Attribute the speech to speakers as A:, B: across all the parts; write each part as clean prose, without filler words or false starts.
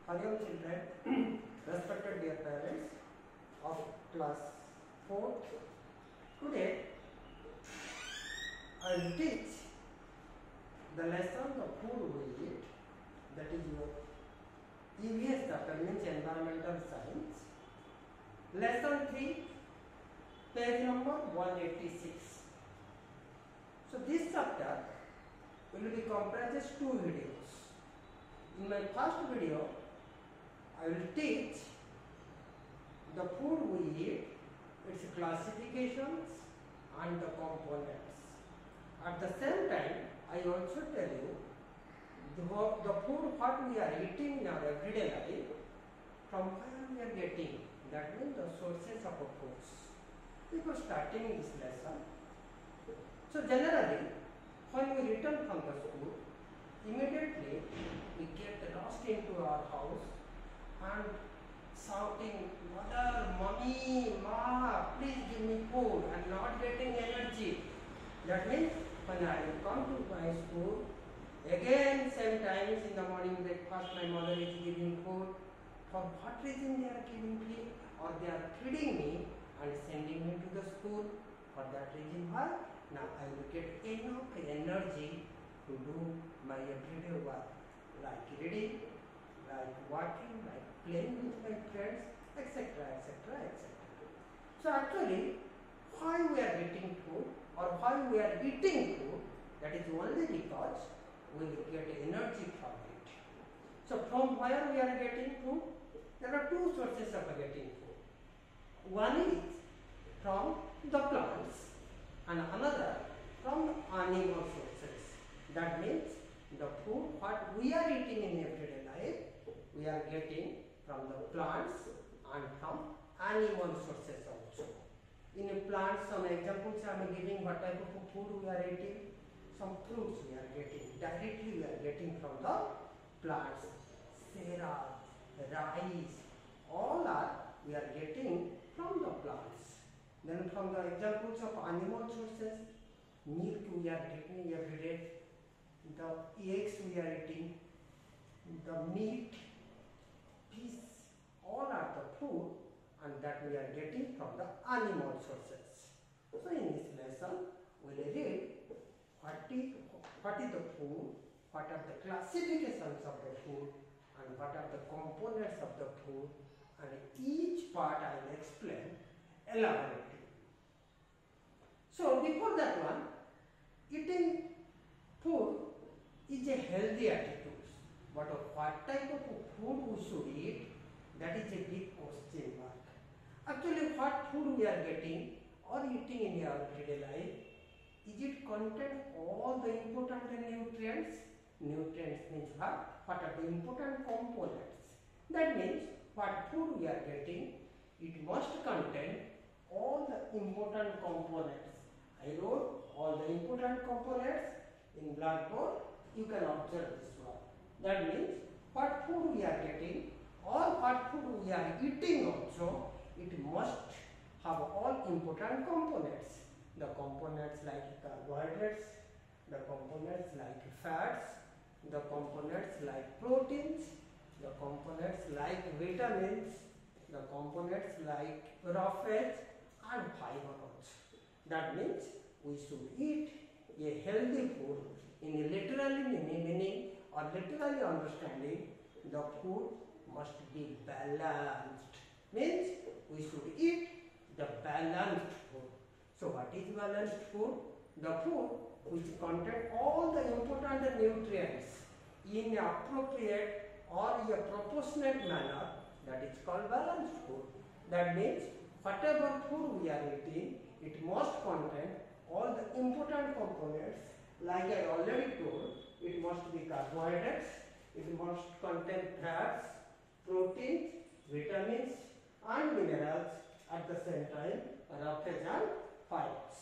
A: Hariom children, respected dear parents of class 4. Today I will teach the lesson the food we eat, that is your EVS chapter, means environmental science. Lesson 3, page number 186. So this chapter will be comprised two videos. In my first video, I will teach the food we eat, its classifications and the components. At the same time, I also tell you the food what we are eating in our everyday life, from where we are getting, that means the sources of our foods. Before starting this lesson, so generally, when we return from the school, immediately we get lost into our house and shouting, "Mother, mommy, ma, please give me food," and not getting energy. That means when I come to my school, again same times in the morning breakfast, my mother is giving food. For what reason they are giving me, or they are feeding me and sending me to the school? For that reason, why? Now I will get enough energy to do my everyday work, like reading, like walking, like playing with my friends, etc., etc., etc. So actually, why we are getting food or why we are eating food, that is only because we will get energy from it. So from where we are getting food? There are two sources of getting food. One is from the plants and another from animal sources. That means the food what we are eating in everyday life, we are getting from the plants and from animal sources also. In a plant, some examples I am giving what type of food we are eating. Some fruits we are getting, directly we are getting from the plants. Cereals, rice, all are we are getting from the plants. Then from the examples of animal sources, milk we are getting every day, the eggs we are eating, the meat, fish, all are the food and that we are getting from the animal sources. So in this lesson, we will read what is the food, what are the classifications of the food, and what are the components of the food, and each part I will explain elaborately. So before that one, eating food is a healthy attitude, but what type of food we should eat, that is a big question mark. Actually, what food we are getting or eating in our everyday life, is it contain all the important nutrients? Nutrients means what? What are the important components? That means what food we are getting, it must contain all the important components. I wrote all the important components in blackboard. You can observe this one. That means what food we are getting or what food we are eating also, it must have all important components. The components like carbohydrates, the components like fats, the components like proteins, the components like vitamins, the components like prophets and fiber also. That means we should eat a healthy food in a literally meaning or literally understanding. The food must be balanced. Means we should eat the balanced food. So what is balanced food? The food which contains all the important nutrients in an appropriate or a proportionate manner, that is called balanced food. That means whatever food we are eating, it must contain all the important components. Like I already told, it must be carbohydrates, it must contain fats, proteins, vitamins and minerals, at the same time roughage and fibers.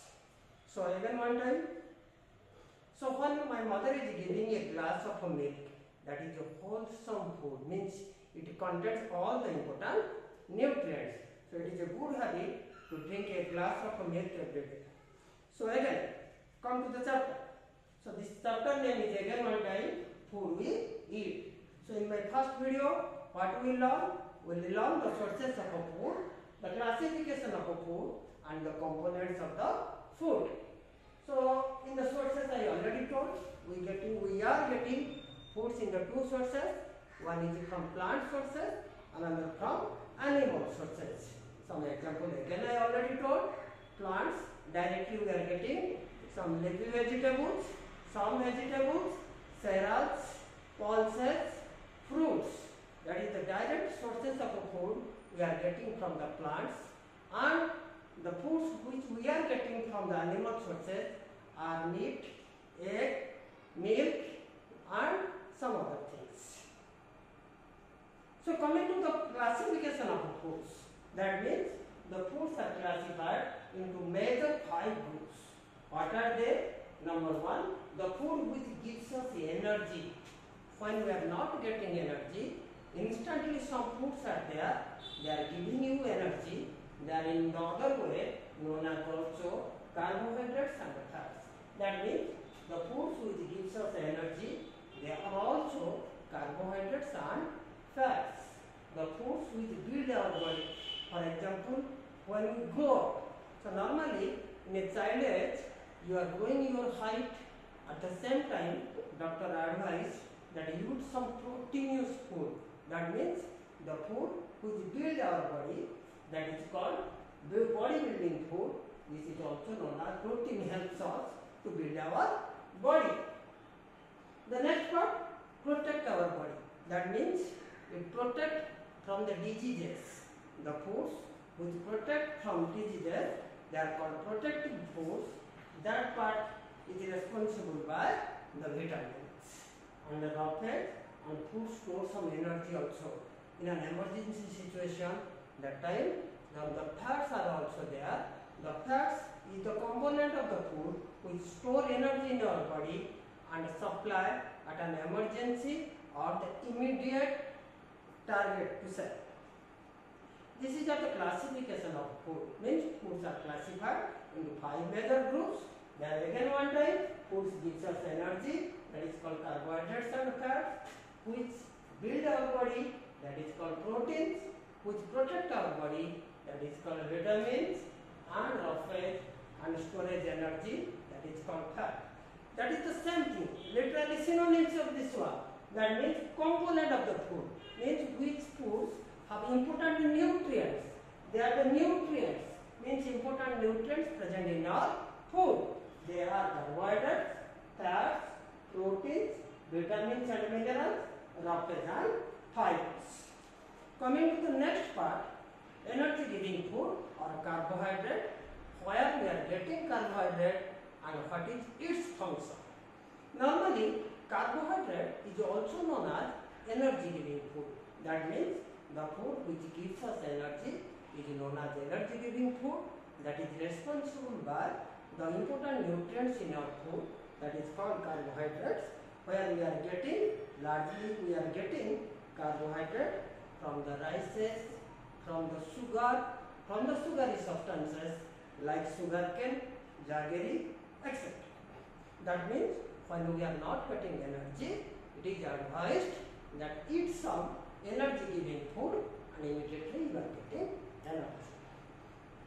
A: So again one time. So when my mother is giving a glass of milk, that is a wholesome food, means it contains all the important nutrients. So it is a good habit to drink a glass of milk every day. So again, come to the chapter. So this chapter name is again one time, food we eat. So in my first video, what we learn? We will learn the sources of a food, the classification of a food, and the components of the food. So in the sources I already told, we are getting foods in the two sources. One is from plant sources, another from animal sources. Some example again I already told. Plants, directly we are getting some leafy vegetables, some vegetables, cereals, pulses, fruits. That is the direct sources of food we are getting from the plants, and the foods which we are getting from the animal sources are meat, egg, milk, and some other things. So coming to the classification of foods, that means the foods are classified into major 5 groups. What are they? Number 1, the food which gives us energy. When we are not getting energy, instantly some foods are there, they are giving you energy. They are in the other way known as also carbohydrates and fats. That means the foods which gives us energy, they are also carbohydrates and fats. The foods which build our body. For example, when we grow up, so normally in a child age, you are growing your height. At the same time, doctor advised that you eat some proteinous food. That means the food which build our body, that is called bodybuilding food. This is also known as protein, helps us to build our body. The next part, protect our body. That means it protect from the diseases. The foods which protect from diseases, they are called protective foods. That part is responsible by the vitamins. And the rocket and food store some energy also. In an emergency situation, that time the fats are also there. The fats is the component of the food which store energy in our body and supply at an emergency or the immediate target to serve. This is the classification of food. Means foods are classified into 5 major groups. There again one time, foods gives us energy, that is called carbohydrates and fats, which build our body, that is called proteins, which protect our body, that is called vitamins, and roughage and storage energy, that is called fat. That is the same thing, literally synonyms of this one. That means component of the food, means which foods have important nutrients. They are the nutrients, means important nutrients present in our food. They are carbohydrates, fats, proteins, vitamins and minerals, roughage and fibers. Coming to the next part, energy giving food or carbohydrate, where we are getting carbohydrate and what is its function. Normally, carbohydrate is also known as energy giving food. That means the food which gives us energy is known as energy giving food, that is responsible by the important nutrients in our food, that is called carbohydrates, where we are getting, largely we are getting carbohydrate from the rices, from the sugar, from the sugary substances like sugarcane, jaggery, etc. That means when we are not getting energy, it is advised that eat some energy giving food and immediately you are getting energy.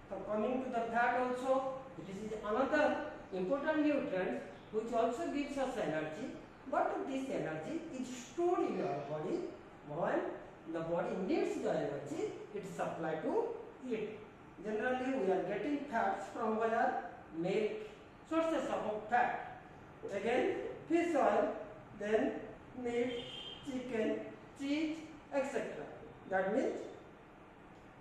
A: So coming to the fat also, this is another important nutrient which also gives us energy, but this energy is stored in our body. When the body needs the energy, it is supplied to it. Generally we are getting fats from where? Milk, sources of fat. Again fish oil, then meat, chicken, cheese, etc. That means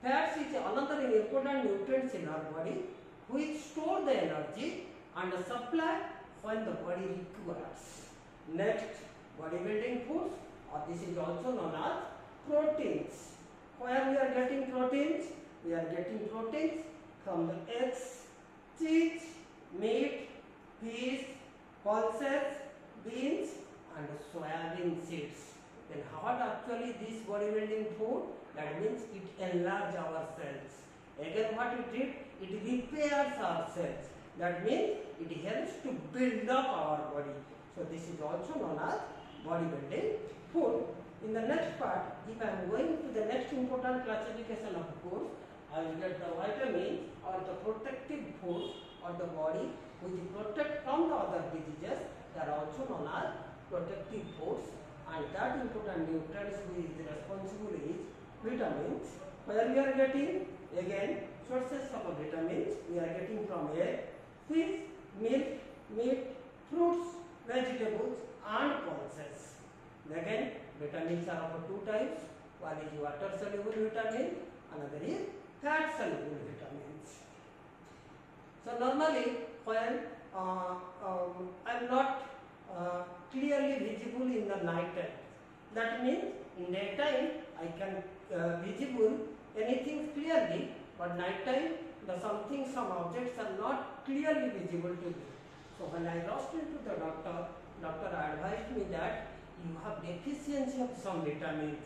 A: fats is another important nutrients in our body which store the energy and supply when the body requires. Next, bodybuilding foods, or this is also known as proteins. Where we are getting proteins? We are getting proteins from the eggs, cheese, meat, fish, pulses, beans and soybean seeds. Then what actually this bodybuilding food? That means it enlarges our cells. Again what it did? It repairs our cells. That means it helps to build up our body. So this is also known as bodybuilding food. In the next part, if I am going to the next important classification of foods, I will get the vitamins or the protective foods of the body which protect from the other diseases. They are also known as protective foods, and that important nutrients which is responsible is vitamins. Where we are getting again sources of vitamins, we are getting from egg, fish, milk, meat, fruits, vegetables and pulses. Again, vitamins are of two types. One is water soluble vitamin, another is fat soluble vitamins. So normally when I am not clearly visible in the night time, that means in daytime I can visible anything clearly, but night time some objects are not clearly visible to me. So when I rushed into the doctor advised me that you have deficiency of some vitamins,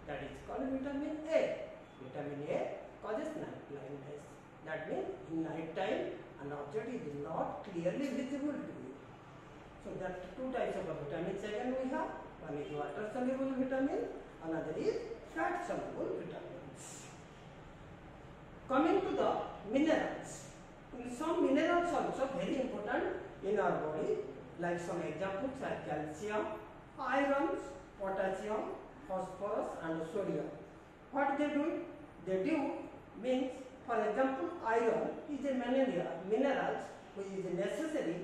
A: that is called vitamin A. Vitamin A causes night blindness. That means in night time an object is not clearly visible to you. So there are two types of vitamins again we have. One is water soluble vitamin, another is fat soluble vitamins. Coming to the minerals. Some minerals also very important in our body, like some examples are calcium, iron, potassium, phosphorus and sodium. What they do? They do means, for example, iron is a mineral which is necessary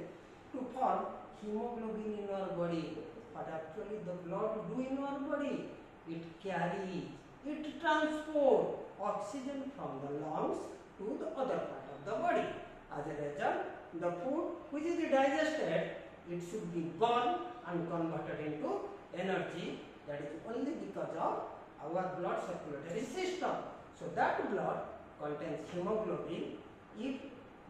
A: to form hemoglobin in our body. But actually the blood do in our body? It carries, it transports oxygen from the lungs to the other part of the body. As a result, the food which is digested, it should be burned and converted into energy. That is only because of our blood circulatory system. So that blood contains hemoglobin. If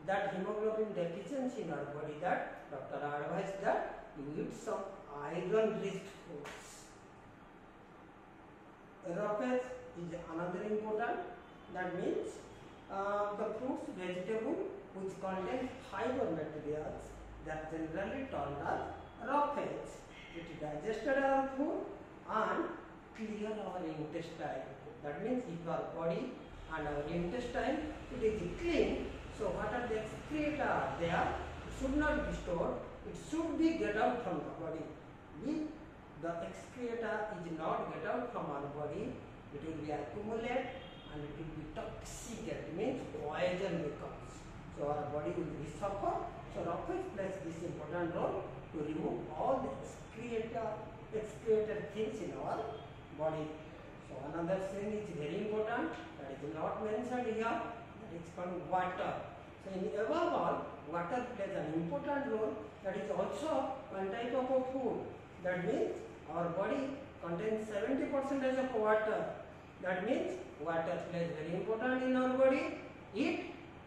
A: that hemoglobin deficiency in our body, that doctor advised that you eat some iron-rich foods. Roughage is another important. That means the fruits, vegetables which contain fiber materials, that generally termed as roughage. It digested our food and clear our intestine. That means if our body and our intestine it is clean, so what are the excreta there? It should not be stored. It should be get out from the body. If the excreta is not get out from our body, it will be accumulate and it will be toxic. It means poison becomes. So our body will be suffer. So roughage plays this important role to remove all the excreted things in our body. So another thing is very important that is not mentioned here, that is called water. So in above all, water plays an important role. That is also one type of a food. That means our body contains 70% of water. That means water plays very important in our body. It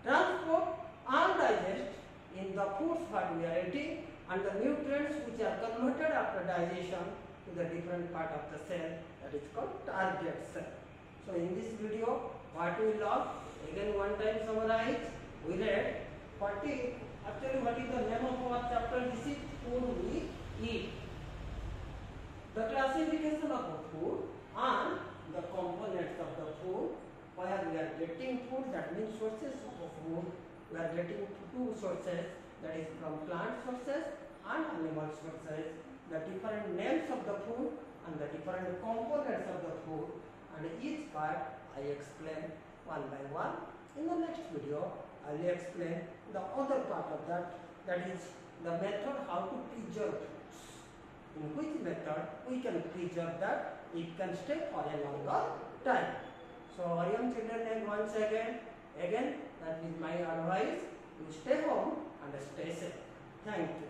A: transport and digest in the foods what we are eating, and the nutrients which are converted after digestion to the different part of the cell, that is called target cell. So in this video, what we learned, again one time summarize, we read what is the name of our chapter? This is food we eat. The classification of the food and the components of the food, where we are getting food, that means sources of food. We are getting two sources, that is from plant sources and animal sources. The different names of the food and the different components of the food, and each part I explain one by one. In the next video, I will explain the other part of that, that is the method how to preserve foods. In which method we can preserve that it can stay for a longer time. So young children, once again, that is my advice, you stay home and stay safe. Thank you.